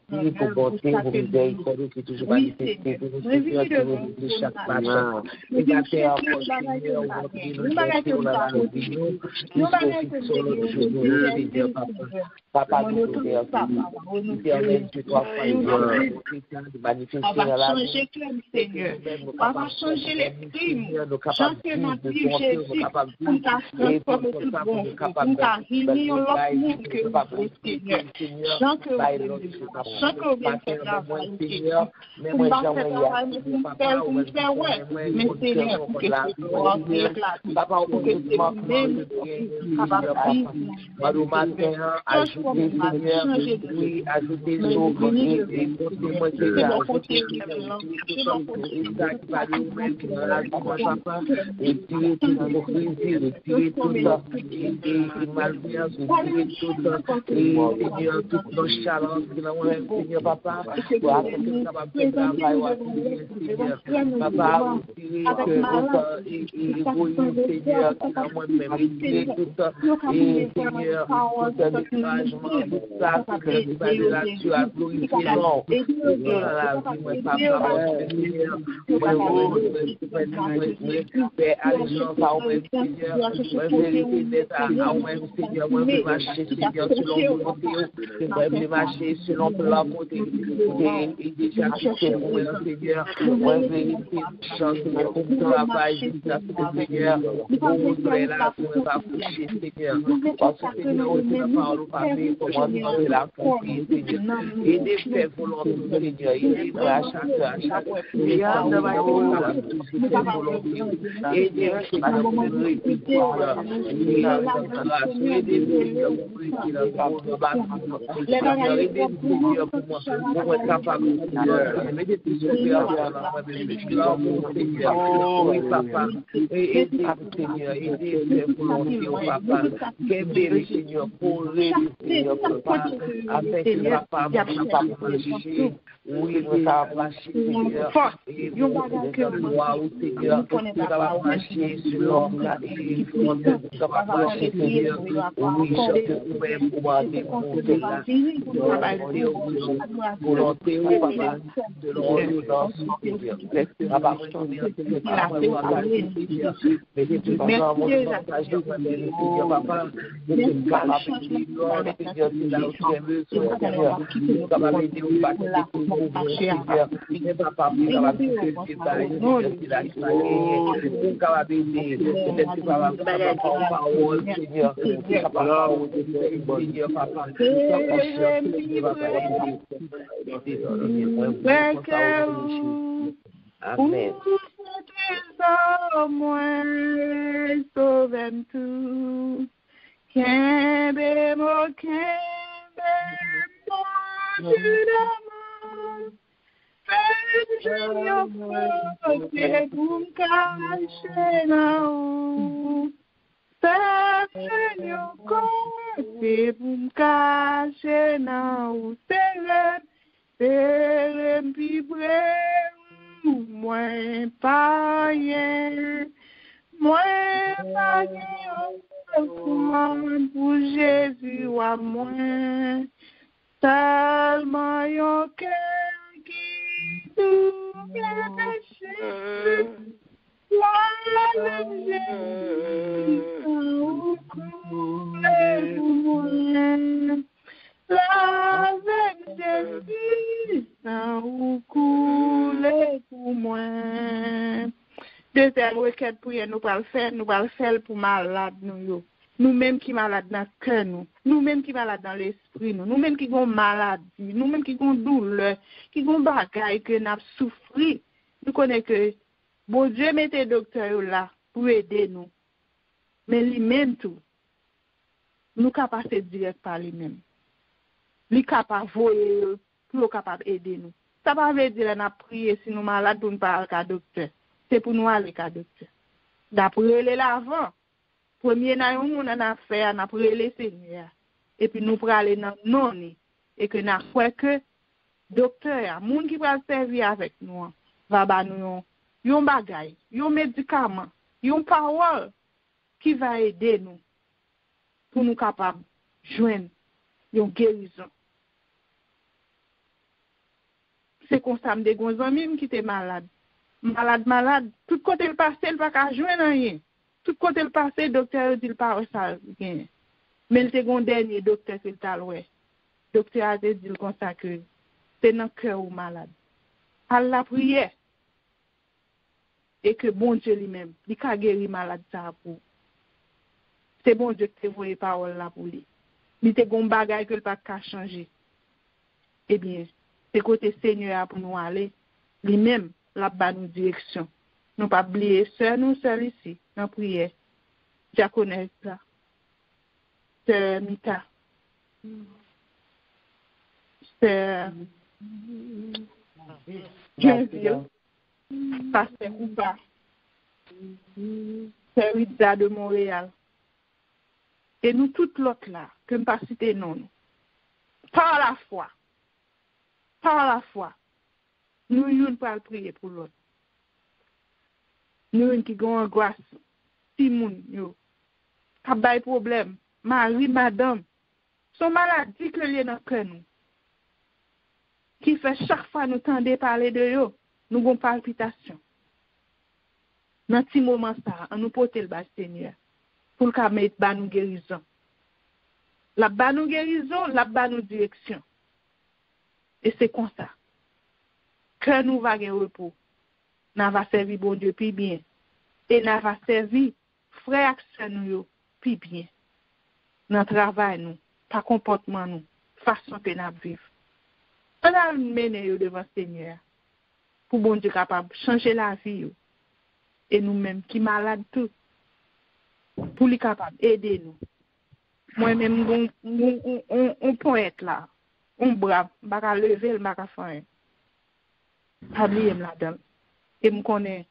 Oui, Seigneur. Nous venons devant vous chaque matin. Nous venons chercher le bagage de la vie. Nous bagage de la vie. Nous bagage de la vie. Papa, nous sommes papa. Nous on va changer comme Seigneur. On va changer les crimes. Changer notre vie, Jésus. On va transformer tout bon. On va réunir l'autre monde que vous, Seigneur. Jean que vous venez faire travail, Seigneur. On va faire travail, on faire ouais. Mais Seigneur, pour que ce soit éclaté. Pour que c'est même capable de ajouter, Seigneur, ajouter l'eau, selon la volonté et déjà Seigneur, chance pour le travail, Seigneur, pour ouvrir la pour coucher, Seigneur, parce que Seigneur, c'est la parole parler, comment nous la confier, Seigneur, et de faire volonté, Seigneur, et de à chaque prière, de ma volonté, et de Amen. Pour Jésus à moi, tellement yon cœur qui tout péché, la Jésus au coulé pour moi, la Jésus au coulé pour moi. Deuxième requête pour nous va le faire pour malade nous-mêmes qui malades dans le cœur nous-mêmes qui malades dans l'esprit nous-mêmes qui sommes malades, nous-mêmes qui sommes douleur, qui sommes bagaille que nous souffrir. Nous connaissons que bon Dieu mettait docteur là pour aider nous. Mais lui-même tout, nous capable passer direct par lui-même. Lui capable voyer pour capable aider nous. Ça pas veut dire n'a prier si nous malades pour nous pas à docteur. C'est pour nous aller à docteur. D'après l'avant, premier na yon moun a fait n'a prier le Seigneur. Et puis nous pour aller dans non et que n'a quoi que docteur, moun qui va servir avec nous va ba nous yon bagay, yon médicament, yon parole qui va aider nous pour nous capables joindre une guérison. C'est comme ça, des gros amis qui étaient malades. Malade. Tout côté le passé, il va pas joindre rien. Tout côté le passé, docteur dit pas ça rien. Mais le second dernier docteur qui t'a loué. Docteur a dit comme ça que c'est dans cœur ou malade. À la prière. Et que bon Dieu lui-même, il a guéri malade ça pour. C'est bon Dieu qui t'a envoyé parole là pour lui. Il te gon bagay que le pas ka changer. Eh bien, c'est côté Seigneur pour nous aller, lui-même la ba nous direction. Nous pas oublier nous seuls ici dans prière. Diaconesse là. C'est Mita. C'est Genville. Pasteur Ouba. C'est Rita de Montréal. Et nous toutes l'autre là, que ne pas citer non. Par la foi, nous ne pas prier pour l'autre. Nous qui avons angoisse, si moun yo, qui a des problèmes, mari, madame, son maladie que lié dans cœur nous, qui fait chaque fois nous tendre parler de yo, nous avons palpitation. Dans ce moment ça, on nous porte le bas Seigneur. Pour le mettre ba nous guérison. La ba nous guérison, la ba nous direction. Et c'est comme ça. Que nous va gagner repos. N'a va servir bon Dieu puis bien. Et n'a va servir frère action nous puis bien. Dans travail nous, pas comportement nous, façon que nous vivons. On a mené devant le Seigneur. Pour bon Dieu capable changer la vie. Et nous-mêmes qui malades tout. Pour les capables aider nous. Moi-même, on poète là, on brave, je vais lever, je vais faire. Habiller là-dedans. Et je connais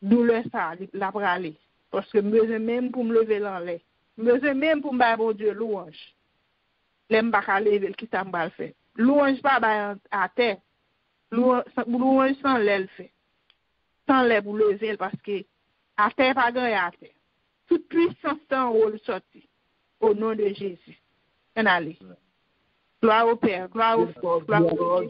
douleur ça, la praler. Parce que je besoin même pour me lever dans l'air. Je besoin même pour me faire bon Dieu louange. Je ne vais pas lever, qui ça me fait. Louange pas à terre. Louange sans l'aile fait. Sans l'aile pour lever parce que à terre pas grand à terre. Toute puissance en haut le sorti. Au nom de Jésus. On allez. Gloire au Père, gloire au Fils, gloire au Papa,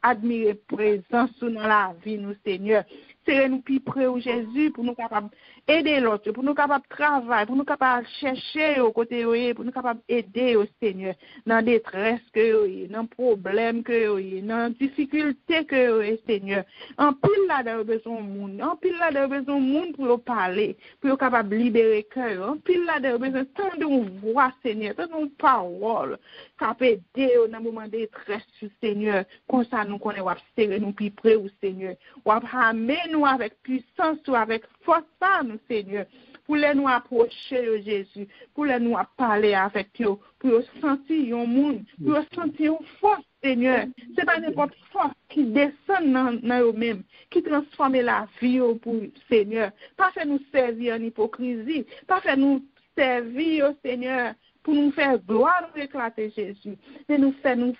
Admirer présence dans la vie, nous, Seigneur. Serez-nous plus près au Jésus pour nous capables aider l'autre, pour nous capables travailler, pour nous capables chercher au côté, pour nous capables aider au Seigneur dans détresse que dans problème que dans difficulté que Seigneur. En pile là de besoin monde, en pile là de besoin monde pour parler, pour capable libérer cœur. En pile là de besoin tant de voix Seigneur, tant de paroles capable aider dans moment de détresse Seigneur. Comme ça nous connaît serrer nous plus près au Seigneur. Ou ramener nous avec puissance ou avec force nous Seigneur pour les nous approcher Jésus pour les nous parler avec eux pour sentir un monde pour sentir une force Seigneur c'est pas n'importe force qui descend dans eux-mêmes qui transforme la vie pour Seigneur pas faire nous servir en hypocrisie pas faire nous servir Seigneur pour nous faire gloire, nous éclater Jésus. Mais nous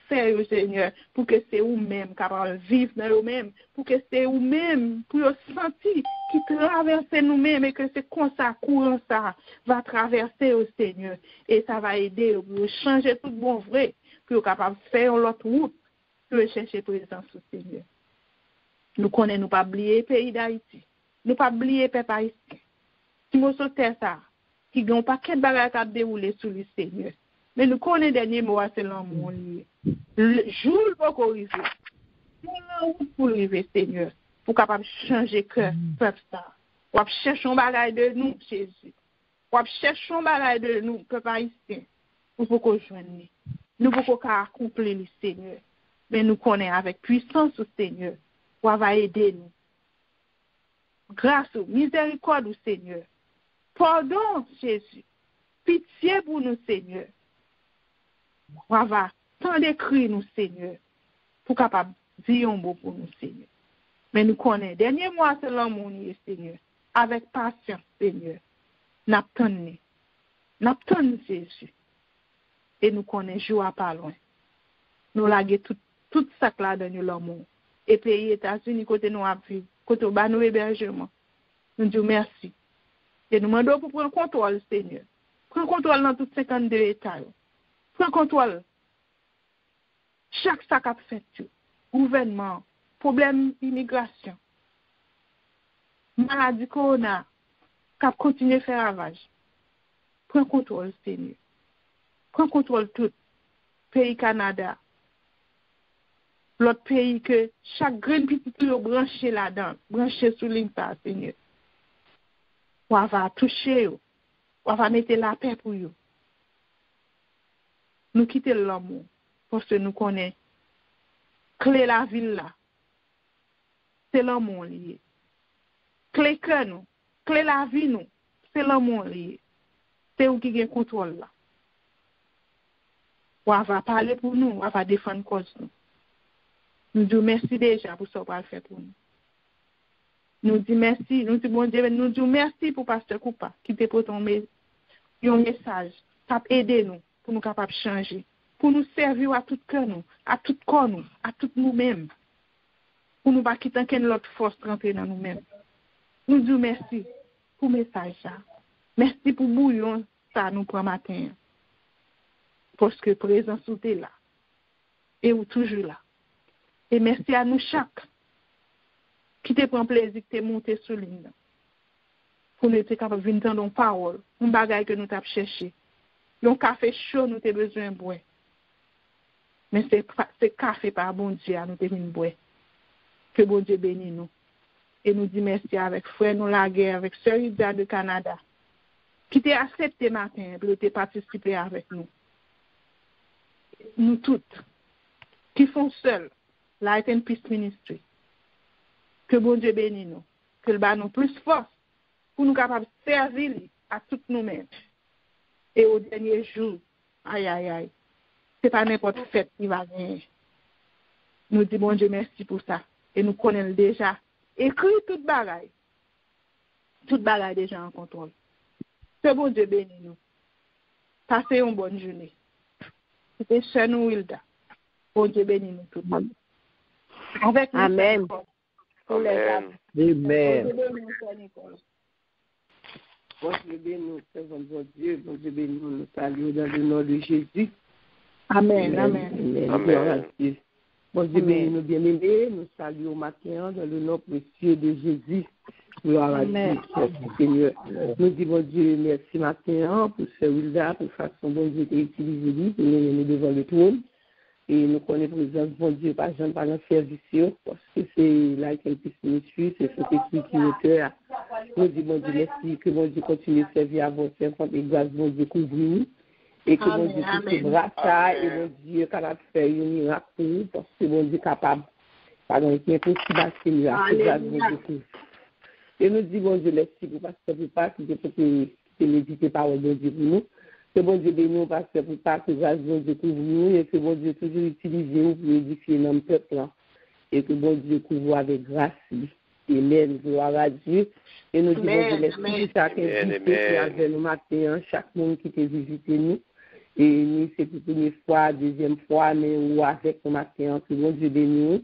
faire, Seigneur, pour que c'est vous-même capable de vivre dans nous-mêmes, pour que c'est vous-même, pour sentir qui traverse nous-mêmes et que c'est comme ça, courant ça, va traverser au Seigneur. Et ça va aider pour changer tout bon vrai, pour capable de faire l'autre route, pour chercher présence au Seigneur. Nous connaissons, nous pas oublier le pays d'Haïti. Nous pas oublier le peuple haïtien. Si nous sautons ça, qui n'ont pas quel bagage à dérouler sur le Seigneur. Mais nous connaissons les derniers mots, c'est l'amour. Le jour pour arriver, pour arriver, Seigneur, pour capable changer cœur, peuple ça. Ou chercher un bagage de nous, Jésus. Ou chercher un bagage de nous, peuple haïtien, pour qu'on joigne. Nous pouvons accomplir le Seigneur. mais nous connaissons avec puissance au Seigneur. Ou va aider nous. Grâce au miséricorde au Seigneur. Pardon, Jésus. Pitié pour nous, Seigneur. Ou va tant d'écrire nous, Seigneur, pour capable dire un mot pour nous, Seigneur. Mais nous connaissons. Dernier mois, c'est l'amour, Seigneur. Avec patience, Seigneur. N'attendons. N'attendons, Jésus. Et nous connaissons jour pas loin. Nous laguons tout ça là dans l'amour. Et pays États-Unis, côté nous à vivre, côté bas nous hébergement. Nous disons merci. Et nous demandons pour prendre contrôle, Seigneur. Prends contrôle dans tous 52 États. Prends contrôle. Chaque sac a fait, gouvernement, problème immigration, maladie corona, cap continuer à faire ravage. Prends contrôle, Seigneur. Prends contrôle tout. Pays Canada. L'autre pays que chaque grain petit peu branché là-dedans, branché sous l'impa, Seigneur. On va toucher, on va mettre la paix pour vous. Nous quitter l'amour, parce que nous connaissons. Clé la ville là, c'est l'amour lié. Clé que nous, clé la vie nous, c'est l'amour lié. C'est vous qui avez contrôle là. On va parler pour nous, on va défendre cause nous. Nous disons merci déjà pour ce qu'on va faire pour nous. Nous disons merci, nous disons bon Dieu, nous disons merci pour Pasteur Koupa qui te porte un message, t'a aidé nous pour nous capables de changer, pour nous servir à tout cœur nous, à tout corps nous, à tout nous-mêmes, pour nous pas quitter qu'une autre force rentrer dans nous-mêmes. Nous disons merci pour le message ça. Merci pour bouillon ça nous prend matin. Parce que présence où t'es là et où toujours là. Et merci à nous chaque qui te prend plaisir de monter sur ligne. Pour nous être capable de venir dans nos paroles, un bagage que nous t'avons cherché. Un café chaud, nous avons besoin de boire. Mais c'est café par bon Dieu, nous devons boire. Que bon Dieu bénisse nous. Et nous dit merci avec frère nous la guerre, avec sœur Ida de Canada, qui t'a accepté matin pour te participer avec nous. Nous toutes, qui font seuls, Light and Peace Ministry. Que bon Dieu bénisse nous. Que le bas nous plus force pour nous capables de servir à toutes nous-mêmes. Et au dernier jour, aïe, aïe, aïe, c'est pas n'importe fête qui va gagner. Nous disons bon Dieu merci pour ça. Et nous connaissons déjà. Écrit toute bagaille. Toute bagaille déjà en contrôle. Que bon Dieu bénisse nous. Passez une bonne journée. C'était chez nous, Wilda. Bon Dieu bénisse nous tout le monde. Avec nous. Amen. Amen. Amen. Bon Dieu bénisse, bon Dieu bénisse, nous saluons dans le nom de Jésus. Amen, amen. Amen. Bon Dieu bénisse, nous bien-aimés, nous saluons matin dans le nom précieux de Jésus. Gloire à Dieu, Seigneur. Nous disons, bon Dieu, merci matin pour ce Wilda, pour façon bon Dieu d'utiliser pour nous devant le trône. Et nous connaissons présence, bon Dieu, par exemple, par notre service, parce que c'est là qu'elle puisse nous suivre, c'est ce qui est auteur. Nous disons, bon Dieu, merci, que bon Dieu continue à servir à votre enfant, et grâce, bon Dieu, couvre-nous. Et que bon Dieu, tout ce bras, et bon Dieu, capable de faire un miracle pour nous, parce que bon Dieu, capable, pardon, qui est possible à ce miracle, grâce, bon Dieu, et nous disons, bon Dieu, merci pour passer pour pas, qui peut méditer par le bon Dieu pour nous. Que bon Dieu bénisse nous, parce que pour pas que grâce bon Dieu couvre nous, et que bon Dieu toujours utilise nous pour édifier notre peuple. Et que bon Dieu couvre avec grâce. Amen, gloire à Dieu. Et nous disons, bon Dieu, merci pour chaque invité qui est avec nous matin, chaque monde qui t'a visité nous. Et nous, c'est pour la première fois, deuxième fois, mais ou avec nous matin, que bon Dieu bénisse nous.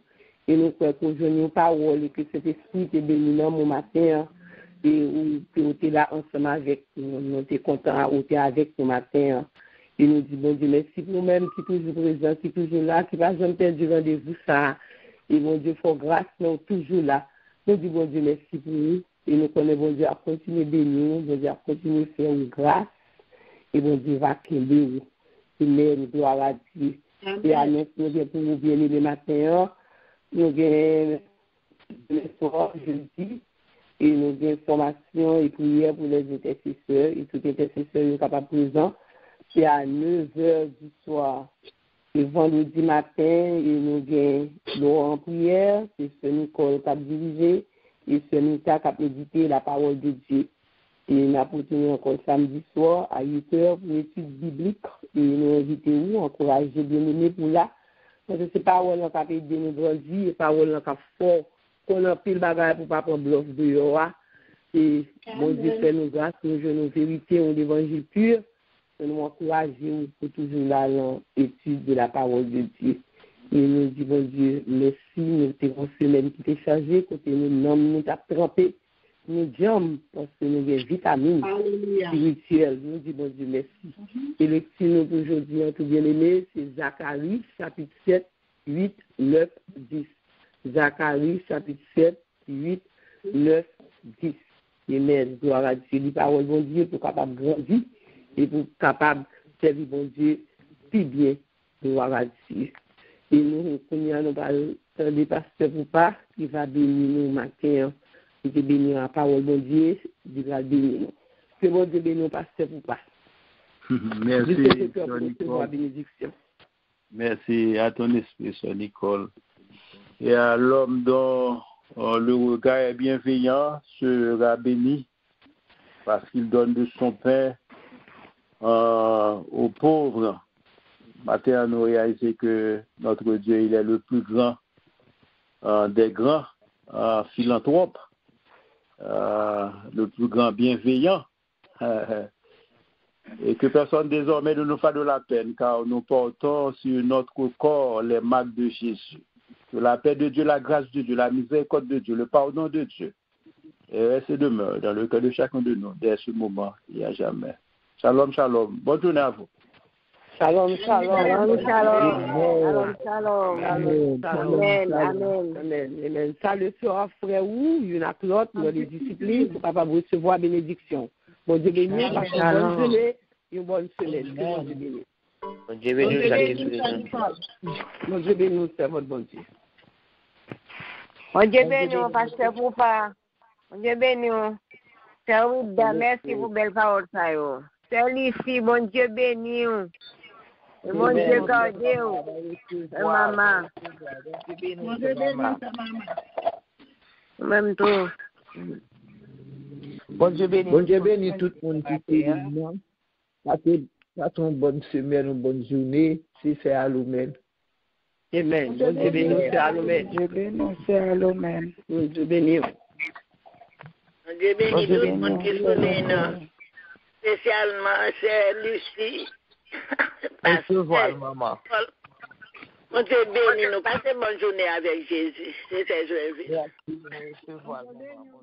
Et nous croyons qu'aujourd'hui, nous parole, et que cet esprit est béni dans mon matin. Et où tu es là ensemble avec nous, nous sommes contents d'être avec nous matin. Et nous disons, bon Dieu, merci pour nous-mêmes qui est toujours présent, qui est toujours là, qui va jamais perdre du rendez-vous ça. Et bon Dieu, faut grâce, nous toujours là. Nous disons, bon Dieu, merci pour nous. Et nous connaissons, bon Dieu, à continuer de bénir, bon Dieu, à continuer de faire une grâce. Et bon Dieu, va qu'il Amen, gloire à Dieu. Et à nous, nous avons pour vous bien le matin. Nous avons le soir, jeudi. Et nous avons formation et prière pour les intercesseurs. Et tout intercesseur est capable présent. C'est à 9h du soir. Et vendredi matin, et nous avons l'eau en prière, c'est ce Nicole qui a dirigé, et ce Nita qui a médité la parole de Dieu. Et nous avons continué encore samedi soir à 8h pour l'étude biblique. Et nous invitons vous, encourager bien-aimés pour là. Parce que c'est parole qui a aidé nous grandir, parole qui a fort, qu'on a pile bagage pour ne pas prendre bluff de Yoa. Et bon Dieu fait nous grâce, nous jouons nos vérités, on l'évangile pur. Nous encourageons pour toujours là dans l'étude de la parole de Dieu. Et nous disons, bon Dieu, merci, nous avons une semaine qui était chargée, côté nous avons trempé, nous disons, parce que nous avons des vitamines spirituelles. Nous disons, bon Dieu, merci. Et le petit nous aujourd'hui, en tout bien aimé, c'est Zacharie, chapitre 7, 8, 9, 10. Zacharie, chapitre 7, 8, 9, 10. Amen. Gloire à Dieu. Les paroles, bon Dieu, pour capable de grandir. Et pour capable de servir bon Dieu plus bien, gloire à Dieu. Et nous parlons des pasteurs pour pas, qui va bénir nous matin, qui va bénir la parole bon Dieu, qui va bénir nous. Que bon Dieu bénisse nos pasteurs pour pas. Merci, merci à ton esprit, Sœur Nicole. Et à l'homme dont le regard est bienveillant sera béni, parce qu'il donne de son pain aux pauvres. Matin, nous réalisons que notre Dieu, il est le plus grand des grands philanthropes, le plus grand bienveillant, et que personne désormais ne nous fasse de la peine, car nous portons sur notre corps les marques de Jésus. Que la paix de Dieu, la grâce de Dieu, la miséricorde de Dieu, le pardon de Dieu, et reste et demeure dans le cœur de chacun de nous, dès ce moment et à jamais. Shalom, shalom. Bonne journée à vous. Shalom, shalom. Shalom, shalom. Shalom, shalom. Amen, amen. Amen. Salut sur frère ou, une à l'autre, dans les disciplines, pour papa recevoir bénédiction. Bon Dieu béni, parce que bonne journée, une bonne semaine. Bon Dieu béni. Bon Dieu béni, Bon Dieu béni, c'est votre bon Dieu. Bon Dieu béni, pasteur Poupa. Bon Dieu béni. C'est Ouida, merci pour belle parole, ça y est. C'est Lucie, bon Dieu béni. Et bon Dieu garde. Et maman. Bon Dieu bénisse maman. Même tout. Bon Dieu bénit tout le monde qui est là. Passez une bonne semaine, une bonne journée, si c'est à l'Amen. Amen. Bon Dieu béni, c'est à l'Amen. Bon Dieu bénisse, c'est à l'Amen. Bon Dieu béni. Bon Dieu béni tout le monde qui est là. Spécialement, c'est Lucie. Recevoir, maman. Bon Dieu béni nous. Passez bonne journée avec Jésus. C'est ce que je veux dire. Merci, recevoir, maman.